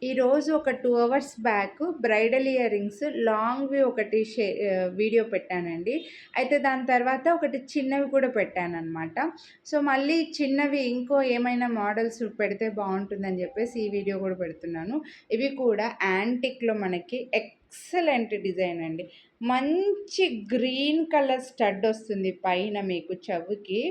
ఈరోజు ఒక 2 hours back bridal ear rings లాంగ్‌వి ఒకటి వీడియో పెట్టానండి. అయితే దాని తర్వాత ఒకటి చిన్నవి కూడా పెట్టాననమాట. సో, మళ్ళీ చిన్నవి ఇంకో ఏమైనా మోడల్స్ పెడితే బావుంటుందని జెప్పేసి ఈ వీడియో గూడా పెడుతున్నాను. ఇవి కూడా యాంటిక్‌లో మనకి ఎక్సలెంట్ డిజైన్ అండి. మంచి గ్రీన్ కలర్ స్టడ్ ఒస్తుంది పైన మీకు చెవుకి.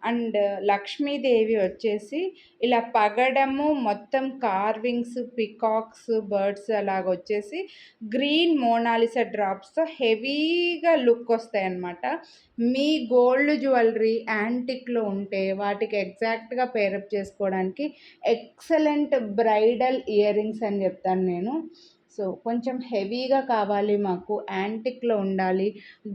అండ్ లక్ష్మీదేవి వచ్చేసి ఇలా పగడము మొత్తం కార్వింగ్స్, పికాక్స్, బర్డ్స్ అలాగొచ్చేసి గ్రీన్ మోనాలిసా డ్రాప్స్‌తో హెవీగా లుక్ వస్తాయన్నమాట. మీ గోల్డ్ జ్యువెలరీ యాంటిక్‌లో ఉంటే వాటికి ఎగ్జాక్ట్‌గా పేరప్ చేసుకోవడానికి ఎక్సలెంట్ బ్రైడల్ ఇయర్ రింగ్స్ అని చెప్తాను నేను. సో, కొంచెం హెవీగా కావాలి మాకు, యాంటిక్‌లో ఉండాలి.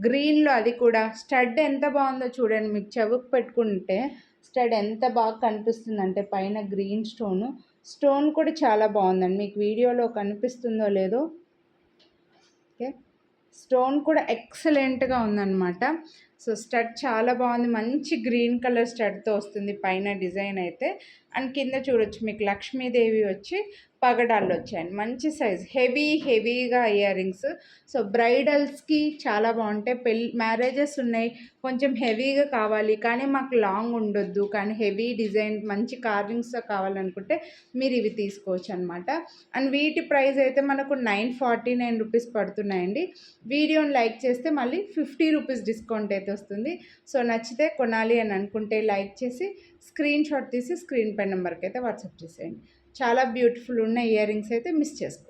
గ్రీన్‌లో అది కూడా స్టడ్ ఎంత బావుందో చూడండి. మీకు చెవుకి పెట్టుకుంటే స్టడ్ ఎంత బాగా కనిపిస్తుందంటే పైన గ్రీన్ స్టోను. స్టోన్ కూడా చాలా బావుందండి. మీకు వీడియోలో కనిపిస్తుందో లేదో. ఓకే. స్టోన్ కూడా ఎక్సలెంట్‌గా ఉందనమాట. సో, స్టడ్ చాలా బావుంది. మంచి గ్రీన్ కలర్ స్టడ్‌తో వస్తుంది పైన డిజైన్ అయితే. అండ్ కింద చూడొచ్చు మీకు లక్ష్మీదేవి వచ్చి పగడాలు వచ్చాయండి. మంచి సైజ్ హెవీగా ఇయర్ రింగ్స్. సో, బ్రైడల్స్‌కి చాలా బావుంటాయి. మ్యారేజెస్ ఉన్నాయి. కొంచెం హెవీగా కావాలి కానీ మాకు లాంగ్ ఉండొద్దు. కానీ హెవీ డిజైన్ మంచి కార్వింగ్స్‌తో కావాలనుకుంటే మీరు ఇవి తీసుకోవచ్చనమాట. అండ్ వీటి ప్రైస్ అయితే మనకు 949 రూపీస్ పడుతున్నాయండి. వీడియోని లైక్ చేస్తే మళ్ళీ 50 రూపీస్ డిస్కౌంట్ అయితే వస్తుంది. సో, నచ్చితే కొనాలి అని అనుకుంటే లైక్ చేసి స్క్రీన్ షాట్ తీసి స్క్రీన్ పై నెంబర్కి అయితే వాట్సాప్ చేసేయండి. చాలా బ్యూటిఫుల్ ఉన్న ఇయర్ రింగ్స్ అయితే మిస్ చేసుకోండి.